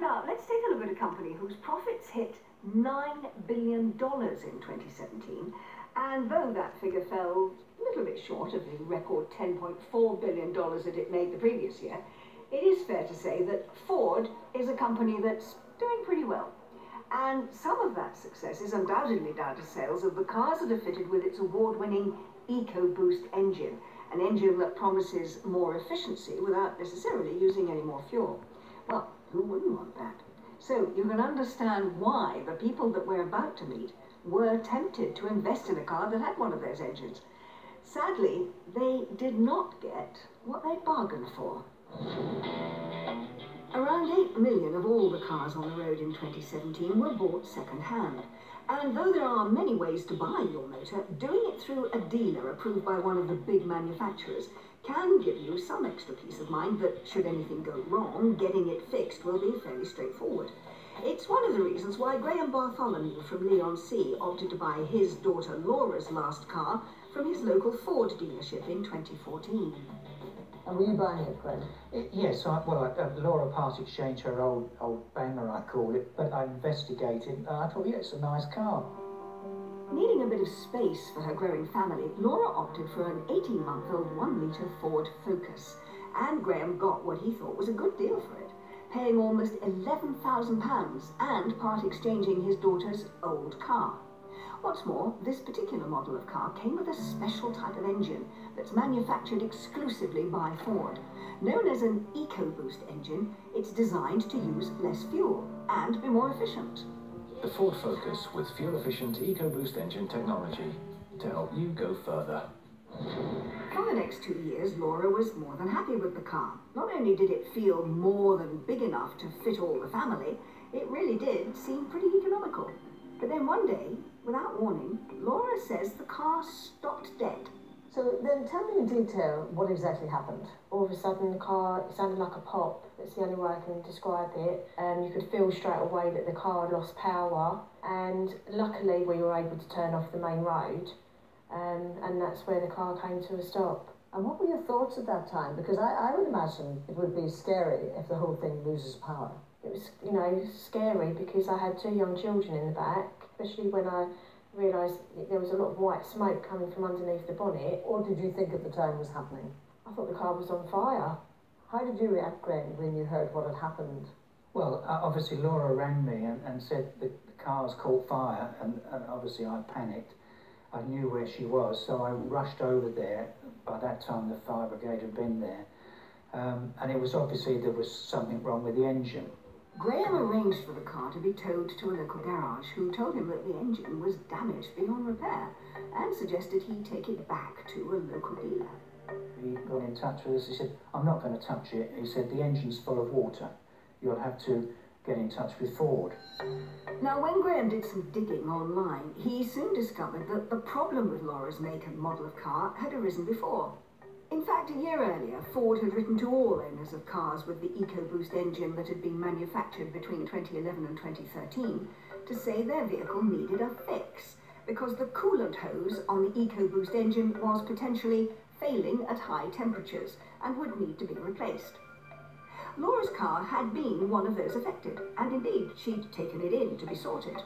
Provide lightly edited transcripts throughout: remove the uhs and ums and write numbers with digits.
Now, let's take a look at a company whose profits hit $9 billion in 2017, and though that figure fell a little bit short of the record $10.4 billion that it made the previous year, it is fair to say that Ford is a company that's doing pretty well. And some of that success is undoubtedly down to sales of the cars that are fitted with its award-winning Ecoboost engine, an engine that promises more efficiency without necessarily using any more fuel. Well, who wouldn't want that? So you can understand why the people that we're about to meet were tempted to invest in a car that had one of those engines. Sadly, they did not get what they bargained for. Around 8 million of all the cars on the road in 2017 were bought second-hand. And though there are many ways to buy your motor, doing it through a dealer approved by one of the big manufacturers can give you some extra peace of mind that, should anything go wrong, getting it fixed will be fairly straightforward. It's one of the reasons why Graham Bartholomew from Leigh-on-Sea opted to buy his daughter Laura's last car from his local Ford dealership in 2014. And were you buying it, Graham? Yes, Laura part-exchanged her old banger, I call it, but I investigated and I thought, yeah, it's a nice car. Needing a bit of space for her growing family, Laura opted for an 18-month-old 1-litre Ford Focus, and Graham got what he thought was a good deal for it, paying almost £11,000 and part-exchanging his daughter's old car. What's more, this particular model of car came with a special type of engine that's manufactured exclusively by Ford. Known as an Ecoboost engine, it's designed to use less fuel and be more efficient. The Ford Focus with fuel-efficient Ecoboost engine technology to help you go further. For the next 2 years, Laura was more than happy with the car. Not only did it feel more than big enough to fit all the family, it really did seem pretty economical. But then one day, without warning, Laura says the car stopped dead. So then tell me in detail what exactly happened. All of a sudden the car, it sounded like a pop. That's the only way I can describe it. You could feel straight away that the car had lost power, and luckily we were able to turn off the main road, and that's where the car came to a stop. And what were your thoughts at that time? Because I would imagine it would be scary if the whole thing loses power. It was, you know, scary because I had 2 young children in the back, especially when I realised there was a lot of white smoke coming from underneath the bonnet. What did you think at the time was happening? I thought the car was on fire. How did you react, Graham, when you heard what had happened? Well, obviously Laura rang me and said the car's caught fire, and obviously I panicked. I knew where she was, so I rushed over there. By that time the fire brigade had been there, and it was obviously there was something wrong with the engine. Graham arranged for the car to be towed to a local garage, who told him that the engine was damaged beyond repair and suggested he take it back to a local dealer. He got in touch with us. He said, I'm not going to touch it. He said, the engine's full of water. You'll have to get in touch with Ford. Now, when Graham did some digging online, he soon discovered that the problem with Laura's make and model of car had arisen before. In fact, a year earlier, Ford had written to all owners of cars with the Ecoboost engine that had been manufactured between 2011 and 2013 to say their vehicle needed a fix because the coolant hose on the Ecoboost engine was potentially failing at high temperatures and would need to be replaced. Laura's car had been one of those affected, and indeed she'd taken it in to be sorted.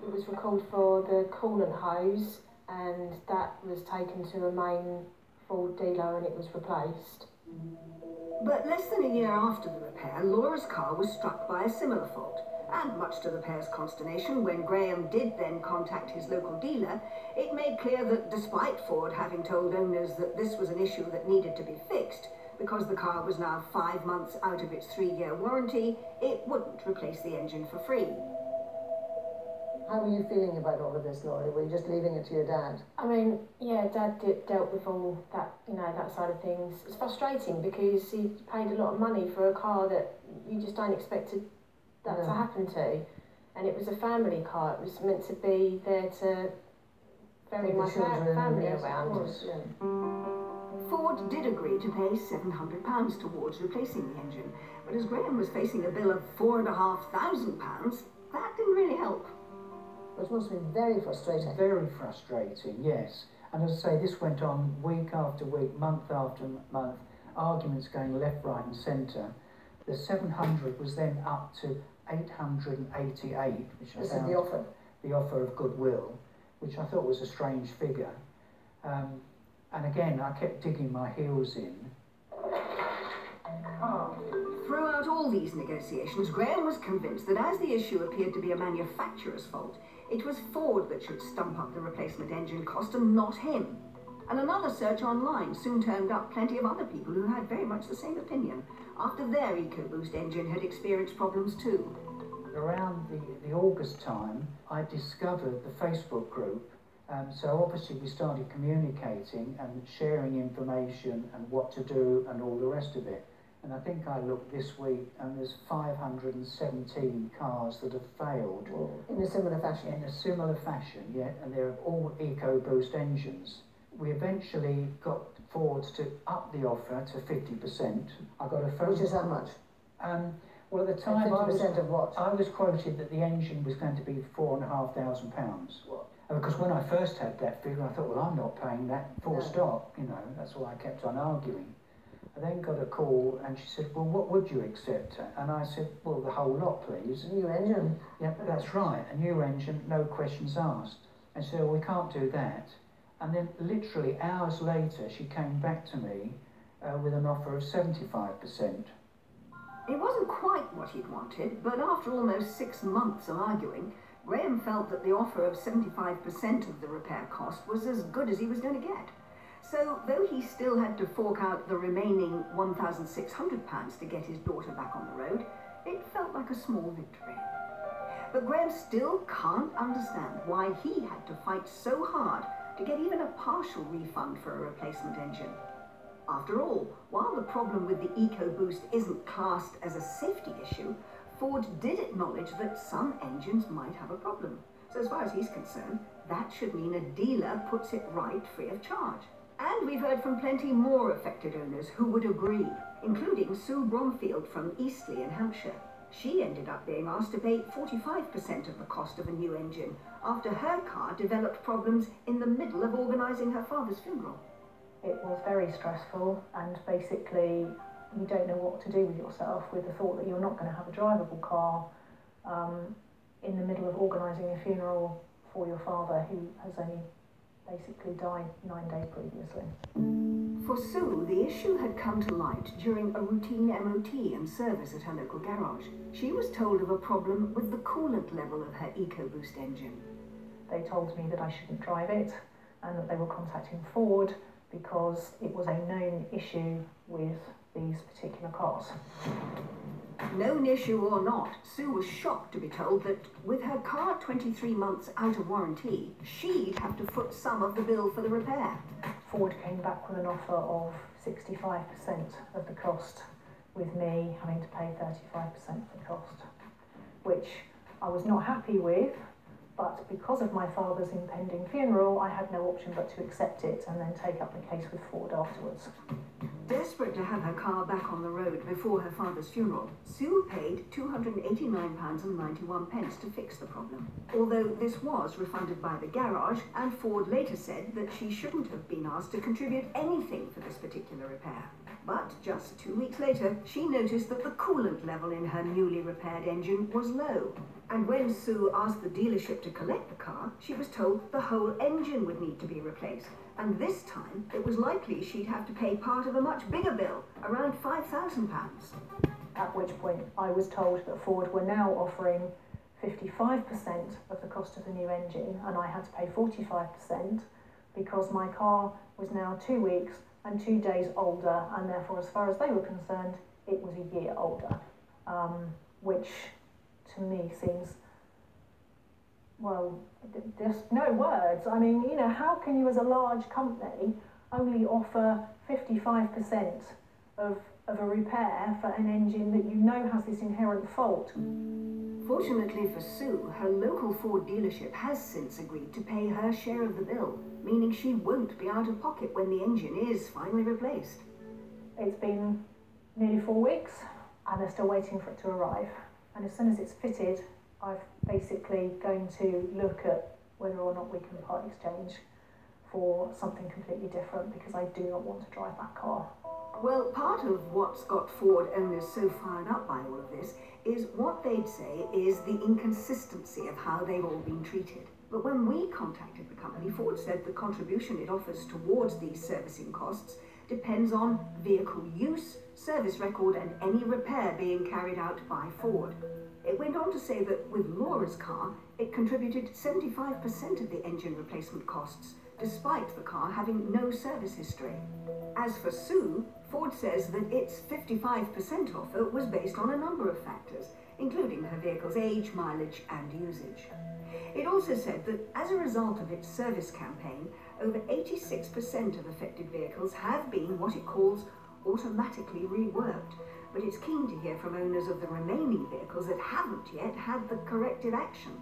It was recalled for the coolant hose, and that was taken to a main Ford dealer and it was replaced. But less than a year after the repair, Laura's car was struck by a similar fault, and much to the pair's consternation, when Graham did then contact his local dealer, it made clear that despite Ford having told owners that this was an issue that needed to be fixed, because the car was now 5 months out of its 3-year warranty, it wouldn't replace the engine for free. How were you feeling about all of this, Laura? Were you just leaving it to your dad? I mean, yeah, Dad dealt with all that, you know, that side of things. It's frustrating because he paid a lot of money for a car that you just don't expect that to happen to. And it was a family car. It was meant to be there to ferry my family around. Ford did agree to pay £700 towards replacing the engine, but as Graham was facing a bill of £4,500, that didn't really help. Which must have been very frustrating. Very frustrating, yes. And as I say, this went on week after week, month after month, arguments going left, right and centre. The 700 was then up to 888, which I This is found the offer. the offer of goodwill, which I thought was a strange figure. And again, I kept digging my heels in. Throughout all these negotiations, Graham was convinced that as the issue appeared to be a manufacturer's fault, it was Ford that should stump up the replacement engine cost and not him. And another search online soon turned up plenty of other people who had very much the same opinion, after their Ecoboost engine had experienced problems too. Around the August time, I discovered the Facebook group. So obviously we started communicating and sharing information and what to do and all the rest of it. And I think I looked this week and there's 517 cars that have failed. In a similar fashion? In a similar fashion, yeah, and they're all Ecoboost engines. We eventually got Ford to up the offer to 50%. I got a phone. Which is how much? Well, at the time 50% of what? I was quoted that the engine was going to be £4,500. Because when I first had that figure, I thought, well, I'm not paying that full stop, you know, that's why I kept on arguing. I then got a call and she said, well, what would you accept? And I said, well, the whole lot, please. New engine. Yeah, that's right, a new engine, no questions asked. And she said, well, we can't do that. And then literally hours later, she came back to me with an offer of 75%. It wasn't quite what he'd wanted, but after almost 6 months of arguing, Graham felt that the offer of 75% of the repair cost was as good as he was going to get. So, though he still had to fork out the remaining £1,600 to get his daughter back on the road, it felt like a small victory. But Graham still can't understand why he had to fight so hard to get even a partial refund for a replacement engine. After all, while the problem with the Ecoboost isn't classed as a safety issue, Ford did acknowledge that some engines might have a problem. So as far as he's concerned, that should mean a dealer puts it right free of charge. And we've heard from plenty more affected owners who would agree, including Sue Bromfield from Eastleigh in Hampshire. She ended up being asked to pay 45% of the cost of a new engine after her car developed problems in the middle of organising her father's funeral. It was very stressful, and basically you don't know what to do with yourself with the thought that you're not going to have a drivable car in the middle of organising a funeral for your father, who has only basically died 9 days previously. For Sue, the issue had come to light during a routine MOT and service at her local garage. She was told of a problem with the coolant level of her Ecoboost engine. They told me that I shouldn't drive it and that they were contacting Ford because it was a known issue with these particular cars. Known issue or not, Sue was shocked to be told that with her car 23 months out of warranty, she'd have to foot some of the bill for the repair. Ford came back with an offer of 65% of the cost, with me having to pay 35% of the cost, which I was not happy with, but because of my father's impending funeral, I had no option but to accept it and then take up the case with Ford afterwards. Desperate to have her car back on the road before her father's funeral, Sue paid £289.91 to fix the problem. Although this was refunded by the garage, and Ford later said that she shouldn't have been asked to contribute anything for this particular repair. But just 2 weeks later, she noticed that the coolant level in her newly repaired engine was low. And when Sue asked the dealership to collect the car, she was told the whole engine would need to be replaced. And this time, it was likely she'd have to pay part of a much bigger bill, around £5,000. At which point I was told that Ford were now offering 55% of the cost of the new engine, and I had to pay 45% because my car was now 2 weeks and 2 days older, and therefore, as far as they were concerned, it was a year older, which to me seems, well, just no words. I mean, you know, how can you as a large company only offer 55% of a repair for an engine that you know has this inherent fault? Fortunately for Sue, her local Ford dealership has since agreed to pay her share of the bill, meaning she won't be out of pocket when the engine is finally replaced. It's been nearly 4 weeks and they're still waiting for it to arrive. And as soon as it's fitted, I'm basically going to look at whether or not we can part exchange for something completely different, because I do not want to drive that car. Well, part of what's got Ford owners so fired up by all of this is what they'd say is the inconsistency of how they've all been treated. But when we contacted the company, Ford said the contribution it offers towards these servicing costs depends on vehicle use, service record, and any repair being carried out by Ford. It went on to say that with Laura's car, it contributed 75% of the engine replacement costs, despite the car having no service history. As for Sue, Ford says that its 55% offer was based on a number of factors, including her vehicle's age, mileage, and usage. It also said that as a result of its service campaign, over 86% of affected vehicles have been what it calls automatically reworked, but it's keen to hear from owners of the remaining vehicles that haven't yet had the corrective action.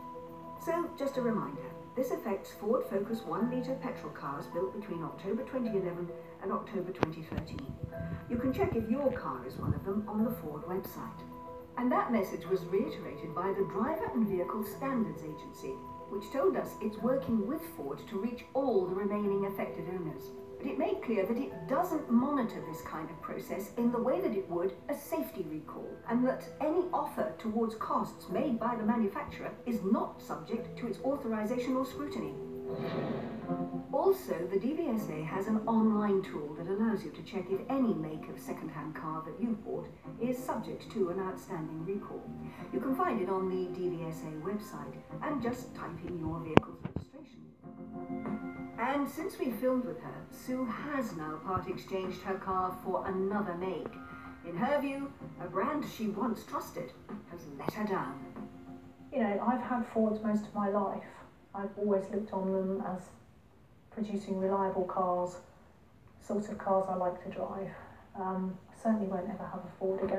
So, just a reminder, this affects Ford Focus 1-litre petrol cars built between October 2011 and October 2013. You can check if your car is one of them on the Ford website. And that message was reiterated by the Driver and Vehicle Standards Agency, which told us it's working with Ford to reach all the remaining affected owners. But it made clear that it doesn't monitor this kind of process in the way that it would a safety recall, and that any offer towards costs made by the manufacturer is not subject to its authorization or scrutiny. Also, the DVSA has an online tool that allows you to check if any make of second-hand car that you've bought is subject to an outstanding recall. You can find it on the DVSA website and just type in your vehicle's registration. And since we filmed with her, Sue has now part-exchanged her car for another make. In her view, a brand she once trusted has let her down. You know, I've had Fords most of my life. I've always looked on them as producing reliable cars, sort of cars I like to drive. I certainly won't ever have a Ford again.